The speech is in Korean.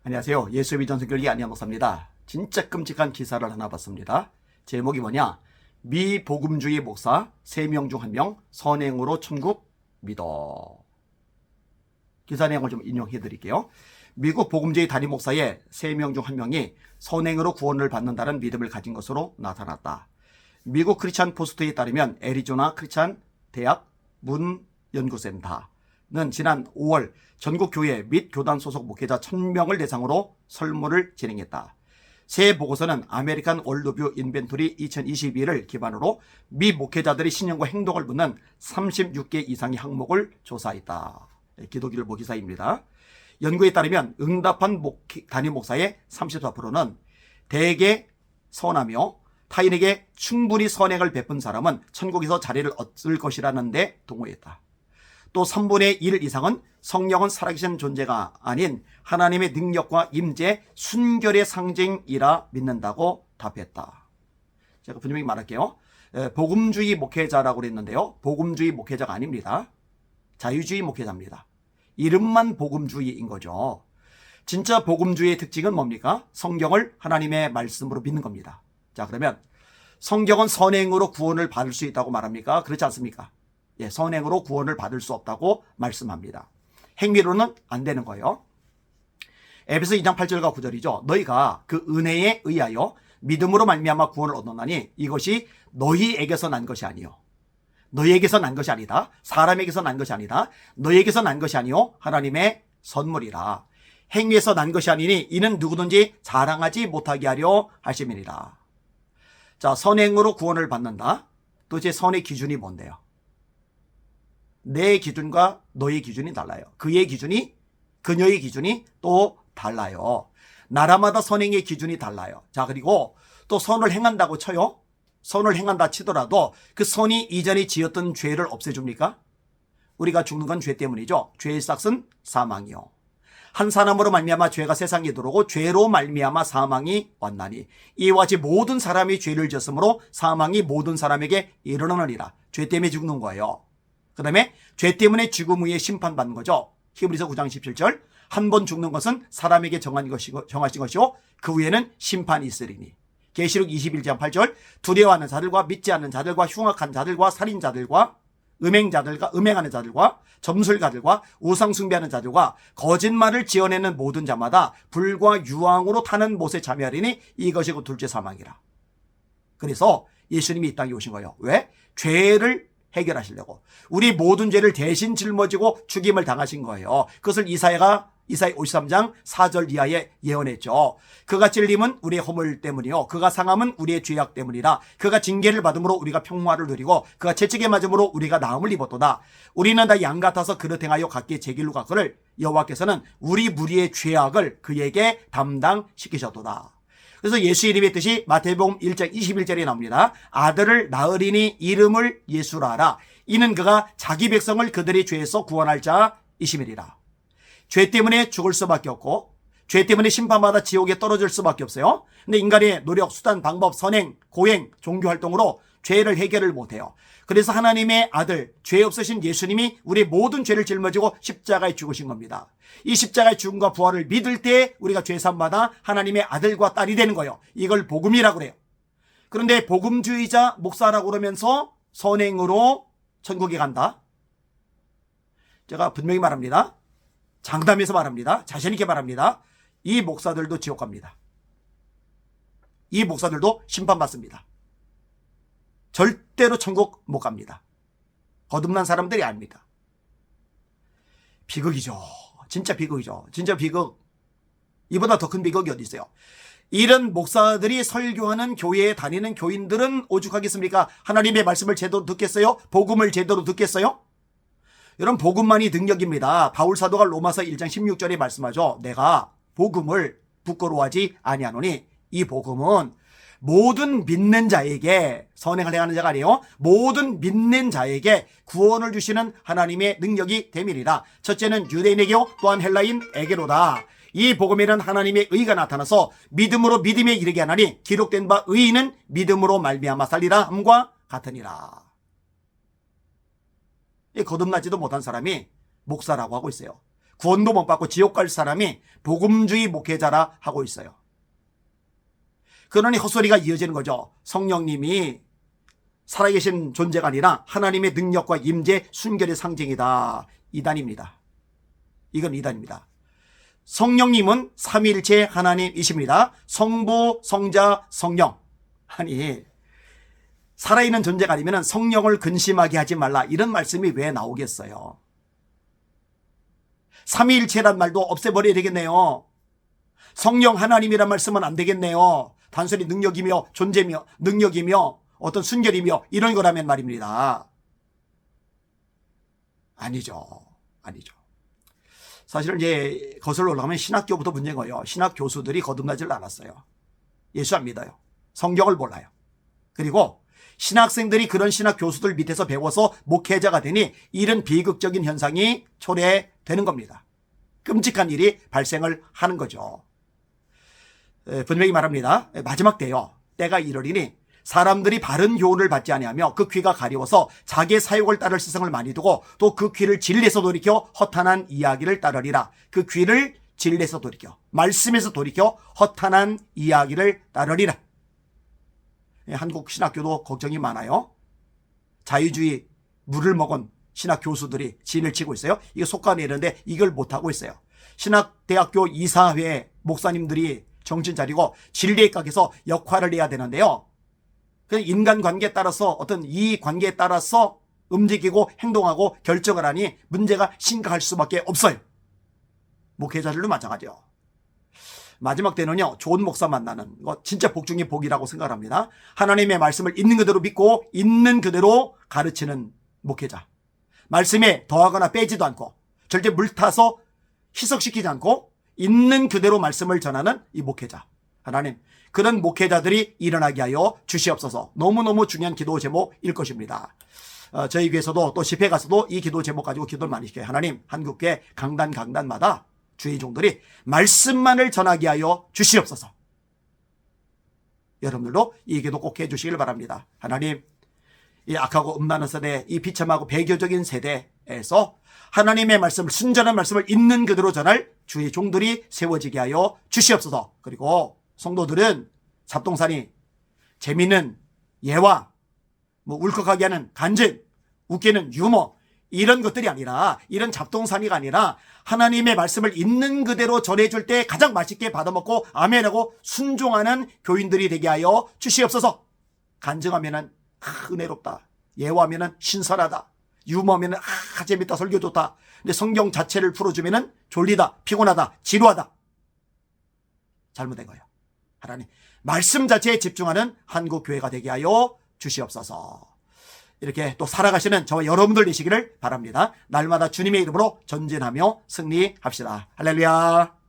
안녕하세요. 예수의 전선교리 안녕 목사입니다. 진짜 끔찍한 기사를 하나 봤습니다. 제목이 뭐냐? 미 복음주의 목사 3명 중 1명 선행으로 천국 믿어. 기사 내용을 좀 인용해 드릴게요. 미국 복음주의 단임 목사의 3명 중 1명이 선행으로 구원을 받는다는 믿음을 가진 것으로 나타났다. 미국 크리스찬 포스트에 따르면 애리조나 크리스찬 대학 문 연구센터는 지난 5월 전국 교회 및 교단 소속 목회자 1000명을 대상으로 설문을 진행했다. 새 보고서는 아메리칸 월드뷰 인벤토리 2022를 기반으로 미 목회자들의 신념과 행동을 묻는 36개 이상의 항목을 조사했다. 기독교 기사입니다. 연구에 따르면 응답한 단임 목사의 34%는 대개 선하며 타인에게 충분히 선행을 베푼 사람은 천국에서 자리를 얻을 것이라는 데 동의했다. 또 3분의 1 이상은 성령은 살아계신 존재가 아닌 하나님의 능력과 임재, 순결의 상징이라 믿는다고 답했다. 제가 분명히 말할게요. 복음주의 목회자라고 그랬는데요. 복음주의 목회자가 아닙니다. 자유주의 목회자입니다. 이름만 복음주의인 거죠. 진짜 복음주의의 특징은 뭡니까? 성경을 하나님의 말씀으로 믿는 겁니다. 자, 그러면 성경은 선행으로 구원을 받을 수 있다고 말합니까? 그렇지 않습니까? 예, 선행으로 구원을 받을 수 없다고 말씀합니다. 행위로는 안 되는 거예요. 에베소 2장 8절과 9절이죠. 너희가 그 은혜에 의하여 믿음으로 말미암아 구원을 얻었나니 이것이 너희에게서 난 것이 아니요. 너희에게서 난 것이 아니다. 사람에게서 난 것이 아니다. 너희에게서 난 것이 아니요. 하나님의 선물이라. 행위에서 난 것이 아니니 이는 누구든지 자랑하지 못하게 하려 하심이니라. 자, 선행으로 구원을 받는다. 도대체 선의 기준이 뭔데요? 내 기준과 너의 기준이 달라요. 그의 기준이, 그녀의 기준이 또 달라요. 나라마다 선행의 기준이 달라요. 자, 그리고 또 선을 행한다고 쳐요. 선을 행한다 치더라도 그 선이 이전에 지었던 죄를 없애줍니까? 우리가 죽는 건 죄 때문이죠. 죄의 싹은 사망이요. 한 사람으로 말미암아 죄가 세상에 들어오고 죄로 말미암아 사망이 왔나니 이와 같이 모든 사람이 죄를 지었으므로 사망이 모든 사람에게 이르느니라. 죄 때문에 죽는 거예요. 그 다음에 죄 때문에 죽음 후에 심판받는 거죠. 히브리서 9장 17절 한 번 죽는 것은 사람에게 정하신 것이고 그 후에는 심판이 있으리니. 계시록 21장 8절 두려워하는 자들과 믿지 않는 자들과 흉악한 자들과 살인자들과 음행하는 자들과 점술가들과 우상숭배하는 자들과 거짓말을 지어내는 모든 자마다 불과 유황으로 타는 못에 참여하리니 이것이 곧 둘째 사망이라. 그래서 예수님이 이 땅에 오신 거예요. 왜? 죄를 해결하시려고. 우리 모든 죄를 대신 짊어지고 죽임을 당하신 거예요. 그것을 이사야 53장 4절 이하에 예언했죠. 그가 찔림은 우리의 허물 때문이요 그가 상함은 우리의 죄악 때문이라. 그가 징계를 받음으로 우리가 평화를 누리고 그가 채찍에 맞음으로 우리가 나음을 입었도다. 우리는 다 양 같아서 그릇 행하여 각기 제 길로 갔거늘 여호와께서는 우리 무리의 죄악을 그에게 담당시키셨도다. 그래서 예수 이름의 뜻이 마태복음 1장 21절에 나옵니다. 아들을 낳으리니 이름을 예수라 하라. 이는 그가 자기 백성을 그들의 죄에서 구원할 자이심이리라. 죄 때문에 죽을 수밖에 없고 죄 때문에 심판받아 지옥에 떨어질 수밖에 없어요. 근데 인간의 노력, 수단, 방법, 선행, 고행, 종교활동으로 죄를 해결을 못해요. 그래서 하나님의 아들, 죄 없으신 예수님이 우리의 모든 죄를 짊어지고 십자가에 죽으신 겁니다. 이 십자가의 죽음과 부활을 믿을 때 우리가 죄사함받아 하나님의 아들과 딸이 되는 거예요. 이걸 복음이라고 그래요. 그런데 복음주의자 목사라고 그러면서 선행으로 천국에 간다. 제가 분명히 말합니다. 장담해서 말합니다. 자신 있게 말합니다. 이 목사들도 지옥 갑니다. 이 목사들도 심판받습니다. 절대로 천국 못 갑니다. 거듭난 사람들이 아닙니다. 비극이죠. 진짜 비극이죠. 진짜 비극. 이보다 더 큰 비극이 어디 있어요? 이런 목사들이 설교하는 교회에 다니는 교인들은 오죽하겠습니까? 하나님의 말씀을 제대로 듣겠어요? 복음을 제대로 듣겠어요? 여러분, 복음만이 능력입니다. 바울 사도가 로마서 1장 16절에 말씀하죠. 내가 복음을 부끄러워하지 아니하노니 이 복음은 모든 믿는 자에게, 선행을 행하는 자가 아니에요. 모든 믿는 자에게 구원을 주시는 하나님의 능력이 됨이니라. 첫째는 유대인에게요, 또한 헬라인에게로다. 이 복음에는 하나님의 의가 나타나서 믿음으로 믿음에 이르게 하나니 기록된 바 의인은 믿음으로 말미암아 살리라 함과 같으니라. 거듭나지도 못한 사람이 목사라고 하고 있어요. 구원도 못 받고 지옥 갈 사람이 복음주의 목회자라 하고 있어요. 그러니 헛소리가 이어지는 거죠. 성령님이 살아계신 존재가 아니라 하나님의 능력과 임재, 순결의 상징이다. 이단입니다. 이건 이단입니다. 성령님은 삼위일체 하나님이십니다. 성부, 성자, 성령. 아니, 살아있는 존재가 아니면 성령을 근심하게 하지 말라. 이런 말씀이 왜 나오겠어요? 삼위일체란 말도 없애버려야 되겠네요. 성령 하나님이란 말씀은 안 되겠네요. 단순히 능력이며 존재며 능력이며 어떤 순결이며 이런 거라면 말입니다. 아니죠. 아니죠. 사실은 이제 거슬러 올라가면 신학교부터 문제인 거예요. 신학 교수들이 거듭나질 않았어요. 예수 안 믿어요. 성경을 몰라요. 그리고 신학생들이 그런 신학 교수들 밑에서 배워서 목회자가 되니 이런 비극적인 현상이 초래되는 겁니다. 끔찍한 일이 발생을 하는 거죠. 분명히 말합니다. 마지막 때요. 때가 이르리니 사람들이 바른 교훈을 받지 아니하며 그 귀가 가려워서 자기의 사욕을 따를 시선을 많이 두고 또 그 귀를 진리에서 돌이켜 허탄한 이야기를 따르리라. 그 귀를 진리에서 돌이켜 말씀에서 돌이켜 허탄한 이야기를 따르리라. 한국 신학교도 걱정이 많아요. 자유주의 물을 먹은 신학 교수들이 진을 치고 있어요. 이거 속아내는데 이걸 못하고 있어요. 신학대학교 이사회 목사님들이 정신 차리고 진리의 각에서 역할을 해야 되는데요. 인간관계에 따라서 어떤 이해관계에 따라서 움직이고 행동하고 결정을 하니 문제가 심각할 수밖에 없어요. 목회자들도 마찬가지요. 마지막 때는요, 좋은 목사 만나는 거 진짜 복 중에 복이라고 생각합니다. 하나님의 말씀을 있는 그대로 믿고 있는 그대로 가르치는 목회자. 말씀에 더하거나 빼지도 않고 절대 물타서 희석시키지 않고 있는 그대로 말씀을 전하는 이 목회자. 하나님, 그런 목회자들이 일어나게 하여 주시옵소서. 너무너무 중요한 기도 제목일 것입니다. 저희 교회에서도 또 집회 가서도 이 기도 제목 가지고 기도를 많이 시켜요. 하나님, 한국교회 강단마다 주의 종들이 말씀만을 전하게 하여 주시옵소서. 여러분들도 이 기도 꼭 해주시길 바랍니다. 하나님, 이 악하고 음란한 세대, 이 비참하고 배교적인 세대에서 하나님의 말씀을, 순전한 말씀을 있는 그대로 전할 주의 종들이 세워지게 하여 주시옵소서. 그리고 성도들은 잡동사니, 재미있는 예화, 울컥하게 하는 간증, 웃기는 유머, 이런 것들이 아니라, 이런 잡동사니가 아니라 하나님의 말씀을 있는 그대로 전해줄 때 가장 맛있게 받아먹고 아멘하고 순종하는 교인들이 되게 하여 주시옵소서. 간증하면은 은혜롭다, 예화하면은 신선하다, 유머하면은 재밌다, 설교 좋다. 근데 성경 자체를 풀어주면은 졸리다, 피곤하다, 지루하다. 잘못된 거예요. 하나님, 말씀 자체에 집중하는 한국 교회가 되게 하여 주시옵소서. 이렇게 또 살아가시는 저와 여러분들 되시기를 바랍니다. 날마다 주님의 이름으로 전진하며 승리합시다. 할렐루야.